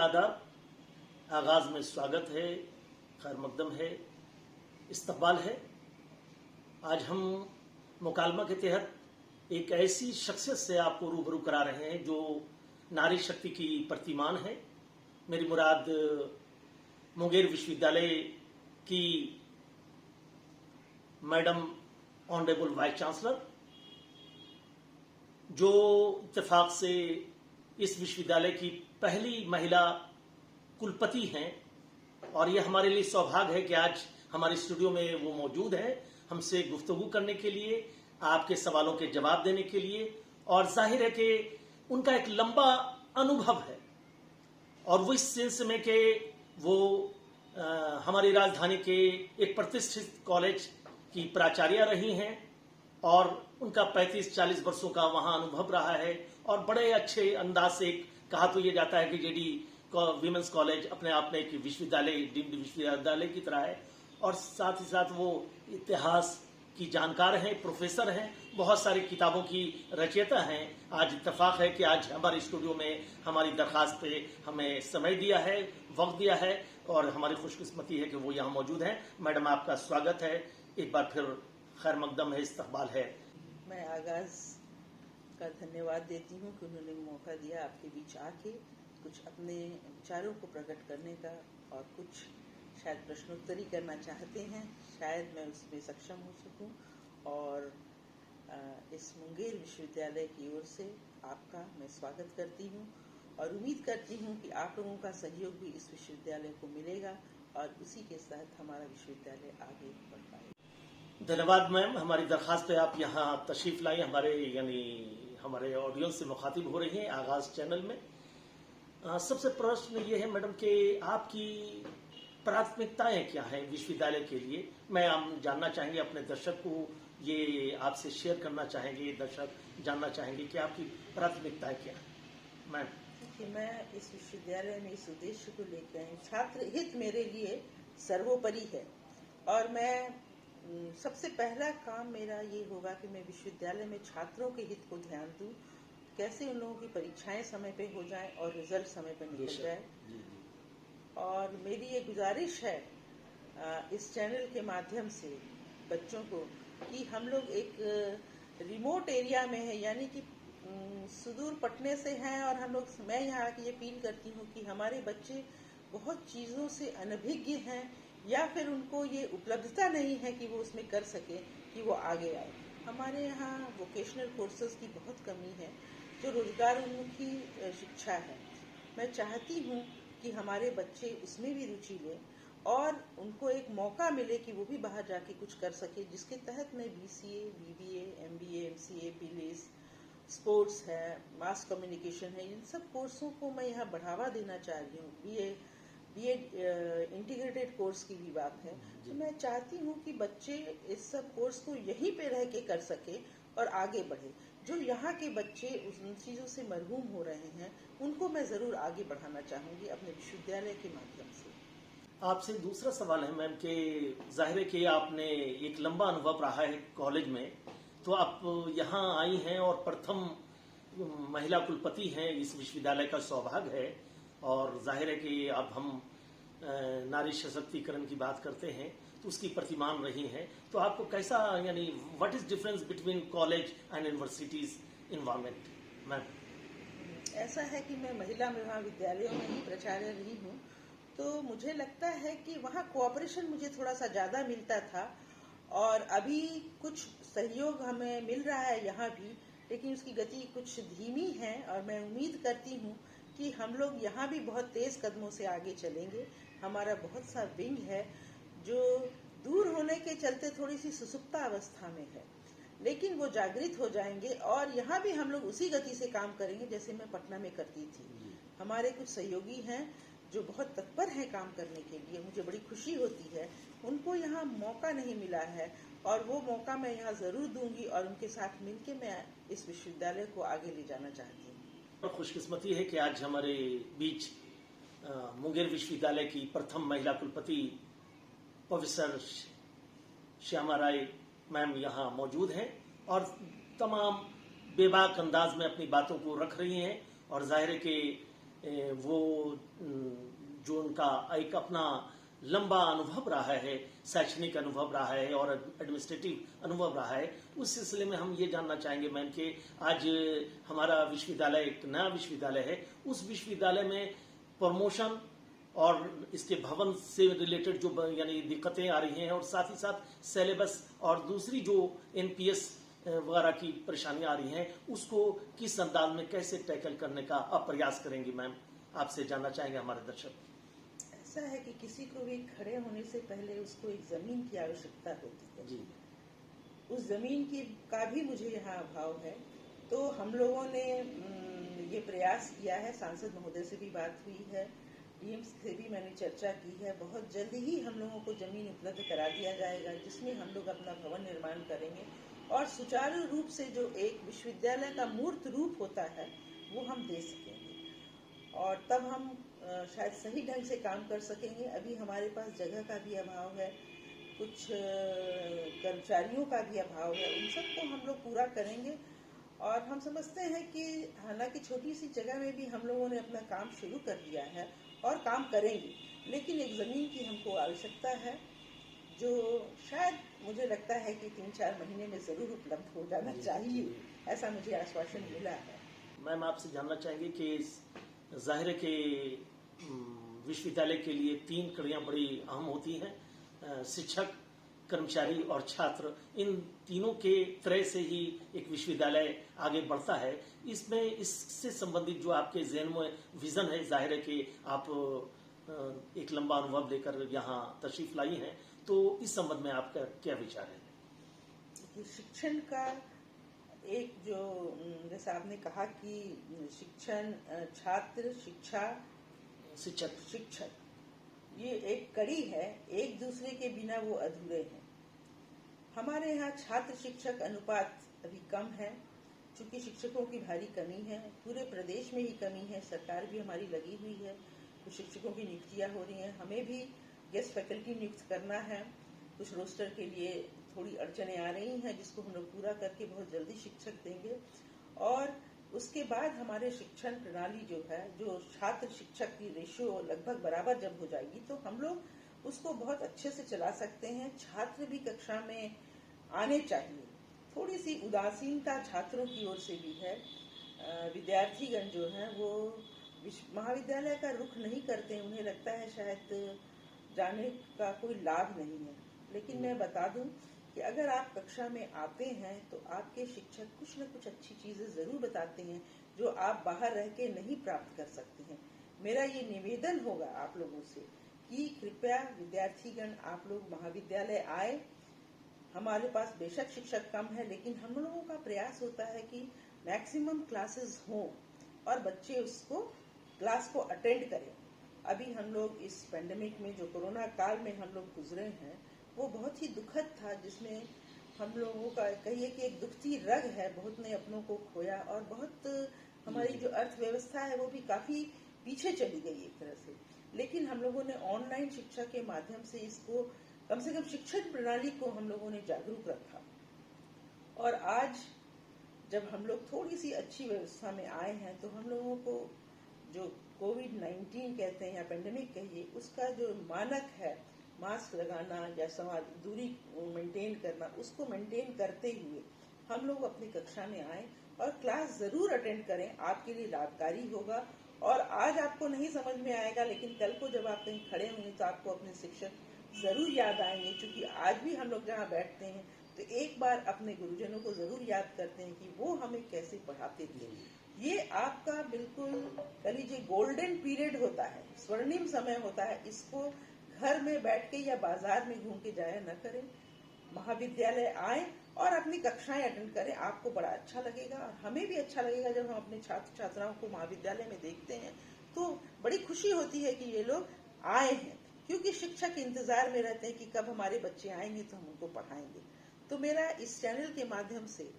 आदाब। आगाज़ में स्वागत है, खैर मकदम है, इस्तकबाल है। आज हम मुकालमा के तहत एक ऐसी शख्सियत से आपको रूबरू करा रहे हैं जो नारी शक्ति की प्रतिमान है। मेरी मुराद मुंगेर विश्वविद्यालय की मैडम ऑनरेबल वाइस चांसलर, जो इत्तेफाक से इस विश्वविद्यालय की पहली महिला कुलपति हैं, और ये हमारे लिए सौभाग्य है कि आज हमारे स्टूडियो में वो मौजूद हैं, हमसे गुफ्तगू करने के लिए, आपके सवालों के जवाब देने के लिए। और जाहिर है कि उनका एक लंबा अनुभव है और वो इस सेंस में कि वो हमारी राजधानी के एक प्रतिष्ठित कॉलेज की प्राचार्य रही हैं और उनका 35-40 वर्षों का वहाँ अनुभव रहा है। और बड़े अच्छे अंदाज से कहा तो ये जाता है कि जेडी विमेंस कॉलेज अपने आप में एक विश्वविद्यालय, डीम्ड विश्वविद्यालय की तरह है। और साथ ही साथ वो इतिहास की जानकार हैं, प्रोफेसर हैं, बहुत सारी किताबों की रचयिता हैं। आज इत्तेफाक है कि आज हमारे स्टूडियो में हमारी दरख्वास्त पे हमें समय दिया है, वक्त दिया है, और हमारी खुशकिस्मती है कि वो यहाँ मौजूद हैं। मैडम, आपका स्वागत है, एक बार फिर खैर मकदम है, इस्तकबाल है। मैं आगाज़ का धन्यवाद देती हूँ कि उन्होंने मौका दिया आपके बीच आके कुछ अपने विचारों को प्रकट करने का, और कुछ शायद प्रश्नोत्तरी करना चाहते हैं। शायद मैं उसमें सक्षम हो सकूं। और इस मुंगेर विश्वविद्यालय की ओर से आपका मैं स्वागत करती हूं और उम्मीद करती हूं कि आप लोगों का सहयोग भी इस विश्वविद्यालय को मिलेगा और उसी के साथ हमारा विश्वविद्यालय आगे बढ़ पाएगा। धन्यवाद मैम, हमारी दरख्वास्त पे आप यहाँ तशरीफ लाई, हमारे ऑडियंस से मुखातिब हो रही हैं आगाज़ चैनल में। सबसे प्रश्न ये है मैडम कि आपकी प्राथमिकताएं क्या हैं विश्वविद्यालय के लिए। मैं हम जानना चाहेंगे, अपने दर्शक को ये आपसे शेयर करना चाहेंगे, दर्शक जानना चाहेंगे कि आपकी प्राथमिकताएं क्या हैं। मैम, मैं इस विश्वविद्यालय में इस उद्देश्य को लेकर आई, छात्र हित मेरे लिए सर्वोपरि है। और मैं सबसे पहला काम मेरा ये होगा कि मैं विश्वविद्यालय में छात्रों के हित को ध्यान दूं, कैसे उन लोगों की परीक्षाएं समय पे हो जाएं और रिजल्ट समय पे निकल जाए। और मेरी ये गुजारिश है इस चैनल के माध्यम से बच्चों को कि हम लोग एक रिमोट एरिया में है, यानी कि सुदूर पटने से हैं, और हम लोग, मैं यहाँ आके ये अपील करती हूँ कि हमारे बच्चे बहुत चीज़ों से अनभिज्ञ हैं, या फिर उनको ये उपलब्धता नहीं है कि वो उसमें कर सके कि वो आगे आए। हमारे यहाँ वोकेशनल कोर्सेज की बहुत कमी है, जो रोजगारोन्मुखी शिक्षा है। मैं चाहती हूँ कि हमारे बच्चे उसमें भी रुचि लें और उनको एक मौका मिले कि वो भी बाहर जाके कुछ कर सके, जिसके तहत मैं BCA, BBA, MBA, MCA, BLIS, sports है, मास कम्युनिकेशन है, इन सब कोर्सों को मैं यहाँ बढ़ावा देना चाह रही हूँ। BA इंटीग्रेटेड कोर्स की भी बात है। तो मैं चाहती हूँ कि बच्चे इस सब कोर्स को यहीं पे रह के कर सके और आगे बढ़े। जो यहाँ के बच्चे उन चीज़ों से मरहूम हो रहे हैं, उनको मैं ज़रूर आगे बढ़ाना चाहूँगी अपने विश्वविद्यालय के माध्यम से। आपसे दूसरा सवाल है मैम कि जाहिर है कि आपने एक लंबा अनुभव रहा है कॉलेज में, तो आप यहाँ आई हैं और प्रथम महिला कुलपति हैं, इस विश्वविद्यालय का सौभाग्य है। और जाहिर है कि अब हम नारी सशक्तिकरण की बात करते हैं तो उसकी प्रतिमान रही हैं। तो आपको कैसा, यानी what is difference between college and universities environment. Ma'am, ऐसा है कि मैं महिला महाविद्यालयों में ही प्राचार्य रही हूँ, तो मुझे लगता है कि वहाँ कोऑपरेशन मुझे थोड़ा सा ज़्यादा मिलता था, और अभी कुछ सहयोग हमें मिल रहा है यहाँ भी, लेकिन उसकी गति कुछ धीमी है। और मैं उम्मीद करती हूँ कि हम लोग यहाँ भी बहुत तेज़ कदमों से आगे चलेंगे। हमारा बहुत सा विंग है जो दूर होने के चलते थोड़ी सी सुसुप्ता अवस्था में है, लेकिन वो जागृत हो जाएंगे और यहाँ भी हम लोग उसी गति से काम करेंगे जैसे मैं पटना में करती थी। हमारे कुछ सहयोगी हैं जो बहुत तत्पर हैं काम करने के लिए, मुझे बड़ी खुशी होती है। उनको यहाँ मौका नहीं मिला है और वो मौका मैं यहाँ ज़रूर दूंगी, और उनके साथ मिलके मैं इस विश्वविद्यालय को आगे ले जाना चाहती हूँ। खुशकिस्मती है कि आज हमारे बीच मुंगेर विश्वविद्यालय की प्रथम महिला कुलपति प्रोफेसर श्यामा राय मैम यहाँ मौजूद हैं और तमाम बेबाक अंदाज में अपनी बातों को रख रही हैं। और जाहिर है कि वो जो उनका एक अपना लंबा अनुभव रहा है, शैक्षणिक अनुभव रहा है और एडमिनिस्ट्रेटिव अनुभव रहा है, उस सिलसिले में हम ये जानना चाहेंगे मैम कि आज हमारा विश्वविद्यालय एक नया विश्वविद्यालय है, उस विश्वविद्यालय में प्रमोशन और इसके भवन से रिलेटेड जो यानी दिक्कतें आ रही हैं और साथ ही साथ सिलेबस और दूसरी जो एनपीएस वगैरह की परेशानियां आ रही हैं, उसको किस अंदाज में कैसे टैकल करने का आप प्रयास करेंगे मैम, आपसे जानना चाहेंगे हमारे दर्शक। ऐसा है कि किसी को भी खड़े होने से पहले उसको एक जमीन की आवश्यकता होती है जी। उस जमीन की का भी मुझे यहाँ अभाव है। तो हम लोगों ने ये प्रयास किया है, सांसद महोदय से भी बात हुई है, डीएम से भी मैंने चर्चा की है। बहुत जल्दी ही हम लोगों को जमीन उपलब्ध करा दिया जाएगा जिसमें हम लोग अपना भवन निर्माण करेंगे और सुचारू रूप से जो एक विश्वविद्यालय का मूर्त रूप होता है वो हम दे सकेंगे और तब हम शायद सही ढंग से काम कर सकेंगे। अभी हमारे पास जगह का भी अभाव है, कुछ कर्मचारियों का भी अभाव है, उन सबको हम लोग पूरा करेंगे और हम समझते हैं कि हालांकि छोटी सी जगह में भी हम लोगों ने अपना काम शुरू कर दिया है और काम करेंगे, लेकिन एक ज़मीन की हमको आवश्यकता है जो शायद मुझे लगता है कि 3-4 महीने में ज़रूर उपलब्ध हो जाना चाहिए, ऐसा मुझे आश्वासन मिला है। मैम आपसे जानना चाहेंगे कि जाहिर है कि विश्वविद्यालय के लिए 3 कड़ियाँ बड़ी अहम होती हैं, शिक्षक, कर्मचारी और छात्र। इन तीनों के तरह से ही एक विश्वविद्यालय आगे बढ़ता है। इसमें इससे संबंधित जो आपके जहन में विजन है, जाहिर है कि आप एक लंबा अनुभव लेकर यहाँ तशरीफ लाई हैं, तो इस संबंध में आपका क्या विचार है? शिक्षण का एक जो जैसा आपने कहा कि शिक्षण, छात्र, शिक्षक ये एक कड़ी है, एक दूसरे के बिना वो अधूरे हैं। हमारे यहाँ छात्र शिक्षक अनुपात अभी कम है, चूंकि शिक्षकों की भारी कमी है, पूरे प्रदेश में ही कमी है, सरकार भी हमारी लगी हुई है, कुछ शिक्षकों की नियुक्तियाँ हो रही हैं, हमें भी गेस्ट फैकल्टी नियुक्त करना है, कुछ रोस्टर के लिए थोड़ी अड़चने आ रही हैं जिसको हम लोग पूरा करके बहुत जल्दी शिक्षक देंगे। और उसके बाद हमारे शिक्षण प्रणाली जो है, जो छात्र शिक्षक की रेशियो लगभग बराबर जब हो जाएगी तो हम लोग उसको बहुत अच्छे से चला सकते हैं। छात्र भी कक्षा में आने चाहिए। थोड़ी सी उदासीनता छात्रों की ओर से भी है। विद्यार्थीगण जो हैं वो महाविद्यालय का रुख नहीं करते, उन्हें लगता है शायद जाने का कोई लाभ नहीं है। लेकिन मैं बता दूं कि अगर आप कक्षा में आते हैं तो आपके शिक्षक कुछ न कुछ अच्छी चीजें जरूर बताते हैं जो आप बाहर रह के नहीं प्राप्त कर सकते हैं। मेरा ये निवेदन होगा आप लोगों से कि कृपया विद्यार्थीगण आप लोग महाविद्यालय आए। हमारे पास बेशक शिक्षक कम है, लेकिन हम लोगों का प्रयास होता है कि मैक्सिमम क्लासेस हों और बच्चे उसको क्लास को अटेंड करें। अभी हम लोग इस पेंडेमिक में जो कोरोना काल में हम लोग गुजरे हैं वो बहुत ही दुखद था, जिसमें हम लोगों का कहिए कि एक दुखती रग है, बहुत ने अपनों को खोया और बहुत हमारी जो अर्थव्यवस्था है वो भी काफी पीछे चली गई एक तरह से। लेकिन हम लोगों ने ऑनलाइन शिक्षा के माध्यम से इसको कम से कम शिक्षण प्रणाली को हम लोगों ने जागरूक रखा और आज जब हम लोग थोड़ी सी अच्छी व्यवस्था में आए हैं तो हम लोगों को जो कोविड-19 कहते हैं या पेंडेमिक कहिए, उसका जो मानक है मास्क लगाना या दूरी मेंटेन करना, उसको मेंटेन करते हुए हम लोग अपनी कक्षा में आए और क्लास जरूर अटेंड करें। आपके लिए लाभकारी होगा और आज आपको नहीं समझ में आएगा, लेकिन कल को जब आप कहीं खड़े होंगे तो आपको अपने शिक्षक जरूर याद आएंगे। क्योंकि आज भी हम लोग जहाँ बैठते हैं तो एक बार अपने गुरुजनों को जरूर याद करते हैं कि वो हमें कैसे पढ़ाते थे। ये आपका बिल्कुल कह लीजिए गोल्डन पीरियड होता है, स्वर्णिम समय होता है। इसको घर में बैठ के या बाजार में घूम के जाया न करें, महाविद्यालय आए और अपनी कक्षाएं अटेंड करें। आपको बड़ा अच्छा लगेगा और हमें भी अच्छा लगेगा जब हम अपने छात्र छात्राओं को महाविद्यालय में देखते हैं तो बड़ी खुशी होती है कि ये लोग आए हैं, क्योंकि शिक्षक इंतजार में रहते हैं कि कब हमारे बच्चे आएंगे तो हम उनको पढ़ाएंगे। तो मेरा इस चैनल के माध्यम से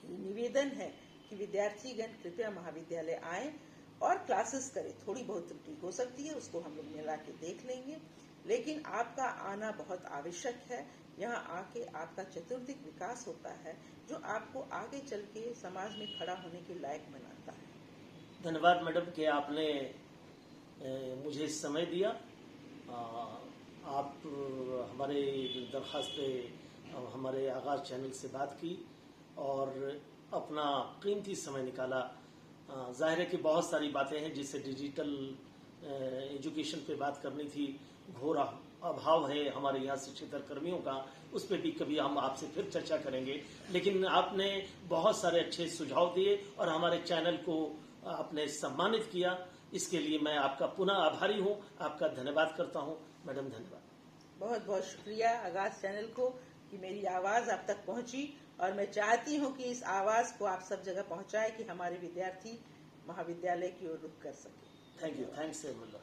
निवेदन है कि विद्यार्थीगण कृपया महाविद्यालय आए और क्लासेस करें। थोड़ी बहुत त्रुटि हो सकती है, उसको हम लोग मिला के देख लेंगे, लेकिन आपका आना बहुत आवश्यक है। यहाँ आके आपका चतुर्दिक विकास होता है जो आपको आगे चल के समाज में खड़ा होने के लायक बनाता है। धन्यवाद मैडम कि आपने मुझे समय दिया। आप हमारे दरख्वास्त पे हमारे आगाज़ चैनल से बात की और अपना कीमती समय निकाला। जाहिर है कि बहुत सारी बातें हैं जिससे डिजिटल एजुकेशन पे बात करनी थी, घोर अभाव है हमारे यहाँ शिक्षेतर कर्मियों का, उस पर भी कभी हम आपसे फिर चर्चा करेंगे। लेकिन आपने बहुत सारे अच्छे सुझाव दिए और हमारे चैनल को आपने सम्मानित किया, इसके लिए मैं आपका पुनः आभारी हूँ, आपका धन्यवाद करता हूँ। मैडम धन्यवाद। बहुत बहुत शुक्रिया आगाज चैनल को कि मेरी आवाज़ आप तक पहुंची, और मैं चाहती हूं कि इस आवाज़ को आप सब जगह पहुंचाएं कि हमारे विद्यार्थी महाविद्यालय की ओर रुख कर सके। Thank you. Thanks Mulla.